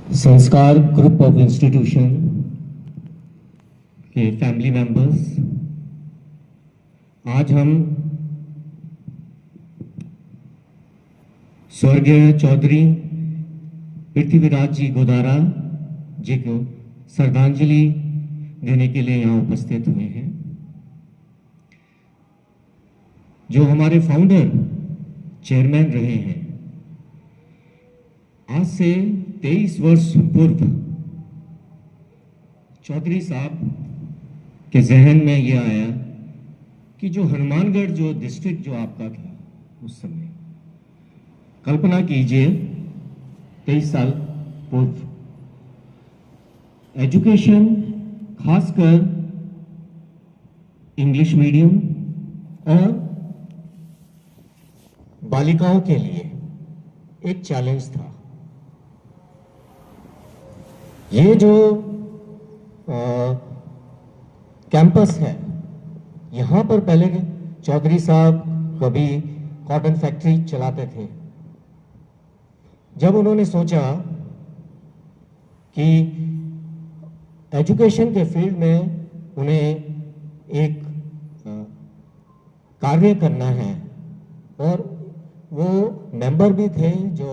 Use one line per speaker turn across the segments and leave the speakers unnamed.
संस्कार group of institution के family members, आज हम स्वर्गीय चौधरी पृथ्वीराज जी गोदारा जी को श्रद्धांजलि देने के लिए यहाँ उपस्थित हुए हैं। जो हमारे फाउंडर चेयरमैन रहे हैं। आज से 23 वर्ष पूर्व चौधरी साहब के जहन में यह आया कि जो हनुमानगढ़ जो डिस्ट्रिक्ट जो आपका था उस समय, कल्पना कीजिए 23 साल पूर्व एजुकेशन खासकर इंग्लिश मीडियम और बालिकाओं के लिए एक चैलेंज था। ये जो कैंपस है, यहाँ पर पहले चौधरी साहब कभी कॉटन फैक्ट्री चलाते थे। जब उन्होंने सोचा कि एजुकेशन के फील्ड में उन्हें एक कार्य करना है, और वो मेंबर भी थे जो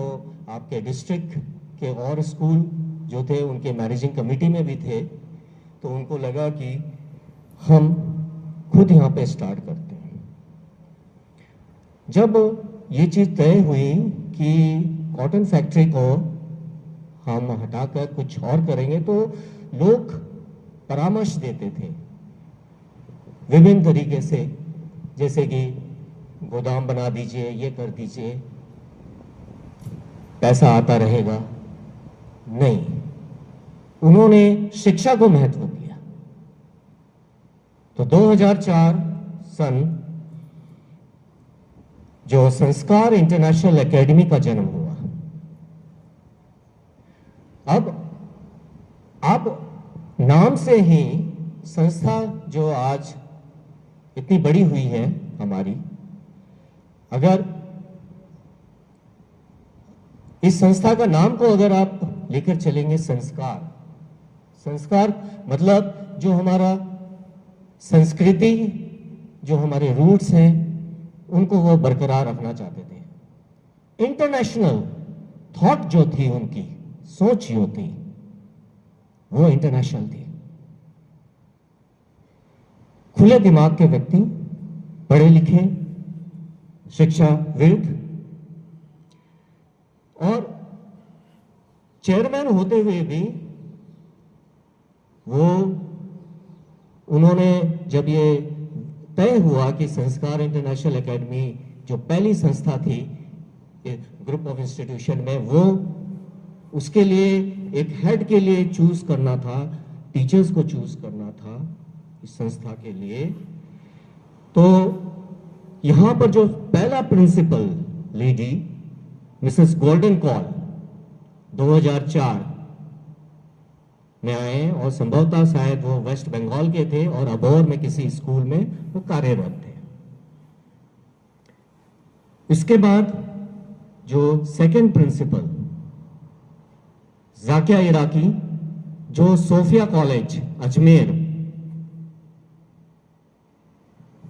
आपके डिस्ट्रिक्ट के और स्कूल जो थे उनके मैनेजिंग कमेटी में भी थे, तो उनको लगा कि हम खुद यहाँ पे स्टार्ट करते हैं। जब ये चीज़ तय हुई कि कॉटन फैक्ट्री को हम हटाकर कुछ और करेंगे, तो लोग परामर्श देते थे विभिन्न तरीके से, जैसे कि गोदाम बना दीजिए, ये कर दीजिए, पैसा आता रहेगा। नहीं, उन्होंने शिक्षा को महत्व दिया। तो 2004 सन जो संस्कार इंटरनेशनल एकेडमी का जन्म हुआ। अब नाम से ही संस्था जो आज इतनी बड़ी हुई है हमारी, अगर इस संस्था का नाम को अगर आप लेकर चलेंगे, संस्कार मतलब जो हमारा संस्कृति, जो हमारे रूट्स हैं, उनको वो बरकरार रखना चाहते थे। इंटरनेशनल थॉट जो थी, उनकी सोच जो थी, वो इंटरनेशनल थी। खुले दिमाग के व्यक्ति, पढ़े लिखे, शिक्षाविद, और चेयरमैन होते हुए भी उन्होंने जब ये तय हुआ कि संस्कार इंटरनेशनल एकेडमी जो पहली संस्था थी ग्रुप ऑफ इंस्टीट्यूशन में, वो उसके लिए एक हेड के लिए चूज करना था, टीचर्स को चूज करना था इस संस्था के लिए। तो यहां पर जो पहला principal lady Mrs Golden Call 2004 में आए, और संभवतः शायद वो वेस्ट बंगाल के थे और अबोर में किसी स्कूल में वो कार्यरत थे। इसके बाद जो सेकंड प्रिंसिपल जाकिया इराकी, जो सोफिया कॉलेज अजमेर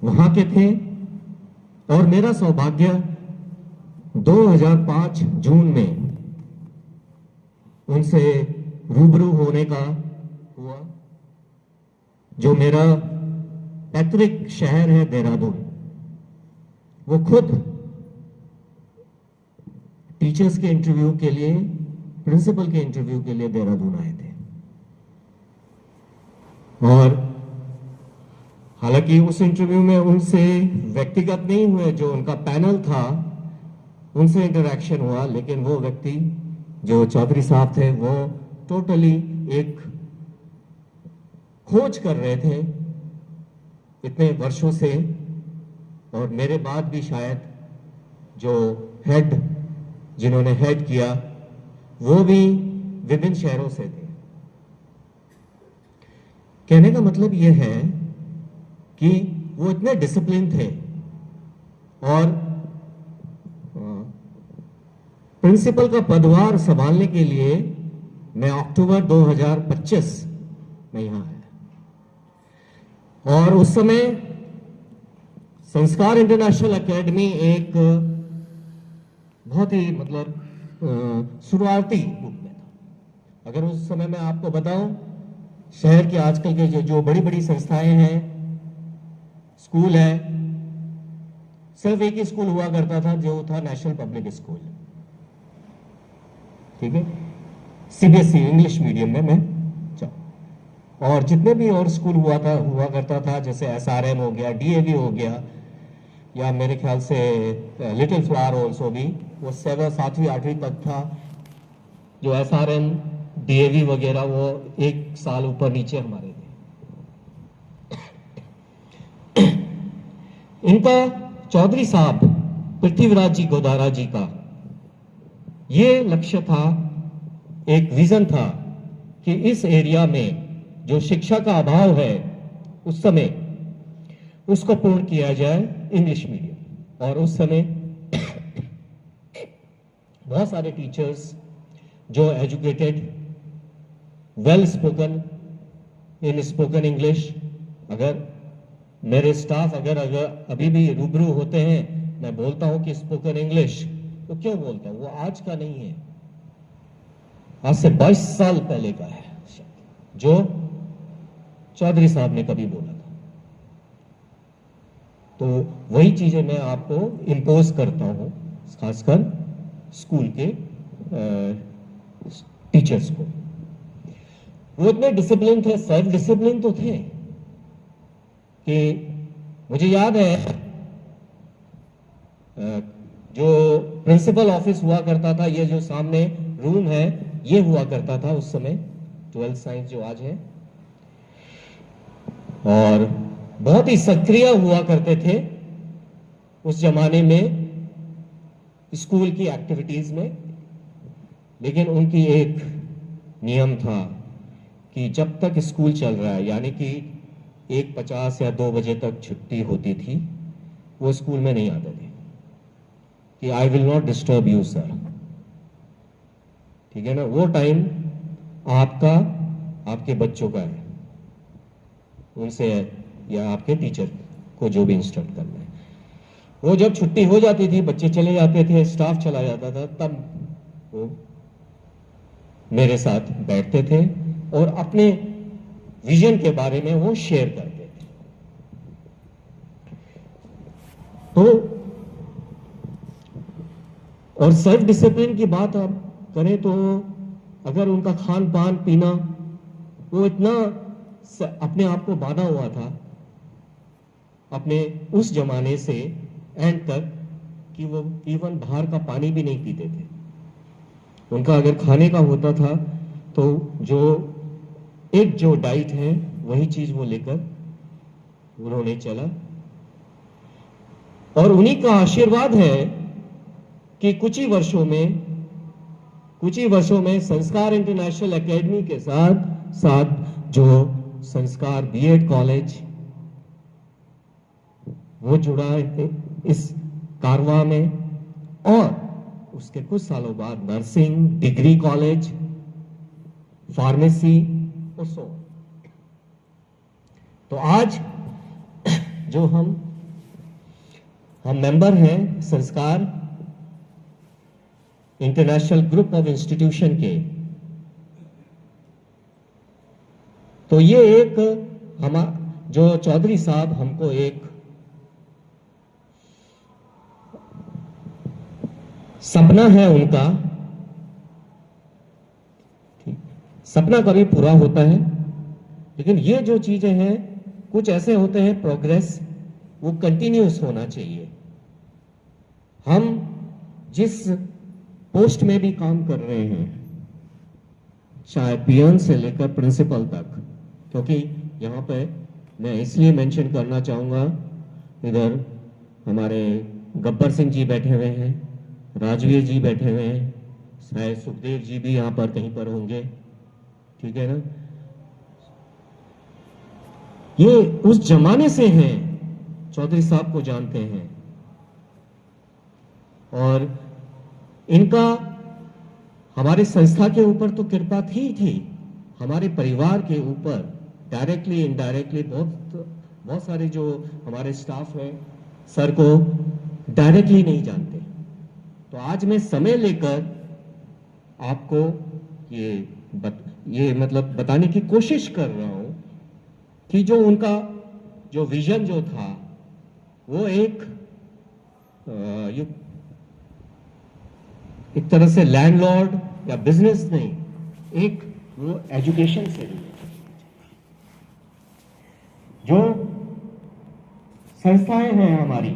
वहां के थे, और मेरा सौभाग्य 2005 जून में उनसे रूबरू होने का हुआ। जो मेरा पैतृक शहर है देहरादून, वो खुद टीचर्स के इंटरव्यू के लिए, प्रिंसिपल के इंटरव्यू के लिए देहरादून आए थे। और हालांकि उस इंटरव्यू में उनसे व्यक्तिगत नहीं हुए, जो उनका पैनल था उनसे इंटरेक्शन हुआ, लेकिन वो व्यक्ति जो चौधरी साहब थे, वो टोटली एक खोज कर रहे थे इतने वर्षों से, और मेरे बाद भी शायद जो हेड, जिन्होंने हेड किया, वो भी विभिन्न शहरों से थे। कहने का मतलब यह है कि वो इतने डिसिप्लिन थे, और प्रिंसिपल का पदभार संभालने के लिए मैं अक्टूबर 2025 में यहाँ आया और उस समय संस्कार इंटरनेशनल एकेडमी एक बहुत ही मतलब शुरुआती रूप में था। अगर उस समय मैं आपको बताऊं, शहर के आजकल के जो बड़ी बड़ी संस्थाएं हैं, स्कूल है, सिर्फ एक ही स्कूल हुआ करता था जो था नेशनल पब्लिक स्कूल, ठीक है, सीबीएसई इंग्लिश मीडियम में मैं जाऊं। और जितने भी और स्कूल हुआ करता था, जैसे एसआरएम हो गया, डीएवी हो गया, या मेरे ख्याल से लिटिल फ्लावर ऑल्सो भी, वो 7वीं 8वीं तक था। जो एसआरएम डीएवी वगैरह वो एक साल ऊपर नीचे हमारे थे। इनका चौधरी साहब पृथ्वीराज जी गोदारा जी का ये लक्ष्य था, एक विजन था कि इस एरिया में जो शिक्षा का अभाव है उस समय उसको पूर्ण किया जाए इंग्लिश मीडियम। और उस समय बहुत सारे टीचर्स जो educated, well spoken in spoken English, अगर मेरे स्टाफ अगर अभी भी रूबरू होते हैं, मैं बोलता हूं कि स्पोकन इंग्लिश, तो क्यों बोलता हूं, वो आज का नहीं है, आज से 22 साल पहले का है, जो चौधरी साहब ने कभी बोला था। तो वही चीजें मैं आपको इंपोज करता हूं, खासकर स्कूल के टीचर्स को। वो इतने डिसिप्लिन थे, सेल्फ डिसिप्लिन तो थे कि मुझे याद है जो प्रिंसिपल ऑफिस हुआ करता था, ये जो सामने रूम है, ये हुआ करता था उस समय 12th साइंस जो आज है, और बहुत ही सक्रिय हुआ करते थे उस जमाने में स्कूल की एक्टिविटीज में। लेकिन उनकी एक नियम था कि जब तक स्कूल चल रहा है, यानी कि 1:50 या 2 बजे तक छुट्टी होती थी, वो स्कूल में नहीं आते थे कि I will not disturb you sir, ठीक है ना, वो टाइम आपका, आपके बच्चों का है, उनसे या आपके टीचर को जो भी इंस्ट्रक्ट करना है। वो जब छुट्टी हो जाती थी, बच्चे चले जाते थे, स्टाफ चला जाता था, तब वो मेरे साथ बैठते थे और अपने विजन के बारे में वो शेयर करते थे। तो और सेल्फ डिसिप्लिन की बात आप करें तो अगर उनका खान पान पीना, वो इतना अपने आप को बांधा हुआ था अपने उस जमाने से एंड तक कि वो इवन बाहर का पानी भी नहीं पीते थे। उनका अगर खाने का होता था तो जो डाइट है वही चीज वो लेकर उन्होंने चला। और उन्हीं का आशीर्वाद है कि कुछ ही वर्षों में संस्कार इंटरनेशनल एकेडमी के साथ जो संस्कार बीएड कॉलेज वो जुड़ा है इस कारवा में, और उसके कुछ सालों बाद नर्सिंग डिग्री कॉलेज, फार्मेसी और सो। तो आज जो हम मेंबर हैं संस्कार इंटरनेशनल ग्रुप ऑफ इंस्टीट्यूशन के, तो ये एक जो चौधरी साहब हमको एक सपना है उनका, सपना कभी पूरा होता है, लेकिन ये जो चीजें हैं कुछ ऐसे होते हैं, प्रोग्रेस वो कंटिन्यूस होना चाहिए। हम जिस पोस्ट में भी काम कर रहे हैं, चाहे पियन से लेकर प्रिंसिपल तक, क्योंकि यहाँ पे मैं इसलिए मेंशन करना चाहूंगा, इधर हमारे गब्बर सिंह जी बैठे हुए हैं, राजवीर जी बैठे हुए हैं, शायद सुखदेव जी भी यहाँ पर कहीं पर होंगे, ठीक है ना। ये उस जमाने से हैं, चौधरी साहब को जानते हैं, और इनका हमारे संस्था के ऊपर तो कृपा थी, हमारे परिवार के ऊपर डायरेक्टली इनडायरेक्टली बहुत सारे जो हमारे स्टाफ हैं सर को डायरेक्टली नहीं जानते। तो आज मैं समय लेकर आपको ये मतलब बताने की कोशिश कर रहा हूं कि जो उनका जो विजन जो था वो एक तरह से लैंडलॉर्ड या बिजनेस नहीं, एक वो एजुकेशन से रिलेटेड। जो संस्थाएं हैं हमारी,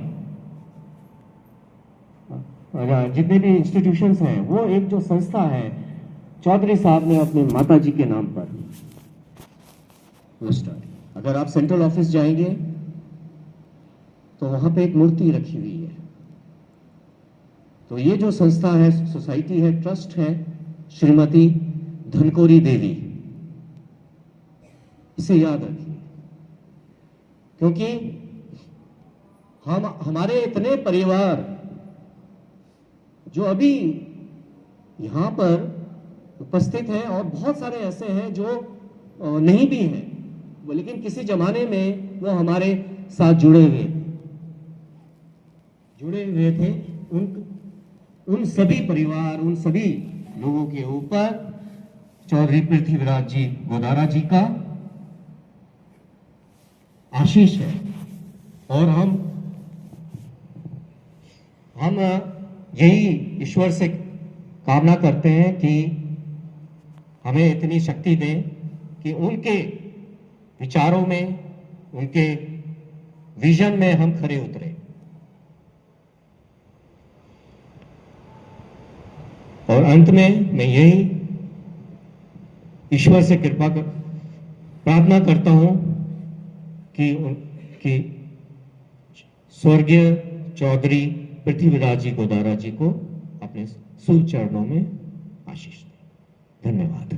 जितने भी इंस्टीट्यूशंस हैं, वो एक जो संस्था है चौधरी साहब ने अपने माता जी के नाम पर वो स्टार्ट। अगर आप सेंट्रल ऑफिस जाएंगे तो वहां पे एक मूर्ति रखी हुई है। तो ये जो संस्था है, सोसाइटी है, ट्रस्ट है, श्रीमती धनकोरी देवी, इसे याद रखिए, क्योंकि हमारे इतने परिवार जो अभी यहां पर उपस्थित हैं और बहुत सारे ऐसे हैं जो नहीं भी हैं, लेकिन किसी जमाने में वो हमारे साथ जुड़े हुए थे। उन सभी परिवार, उन सभी लोगों के ऊपर चौधरी पृथ्वीराज जी गोदारा जी का आशीष है। और हम यही ईश्वर से कामना करते हैं कि हमें इतनी शक्ति दें कि उनके विचारों में, उनके विजन में हम खरे उतरे। और अंत में मैं यही ईश्वर से प्रार्थना करता हूं कि स्वर्गीय चौधरी पृथ्वीराज जी गोदारा जी को अपने सुचरणों में आशीष दें। धन्यवाद।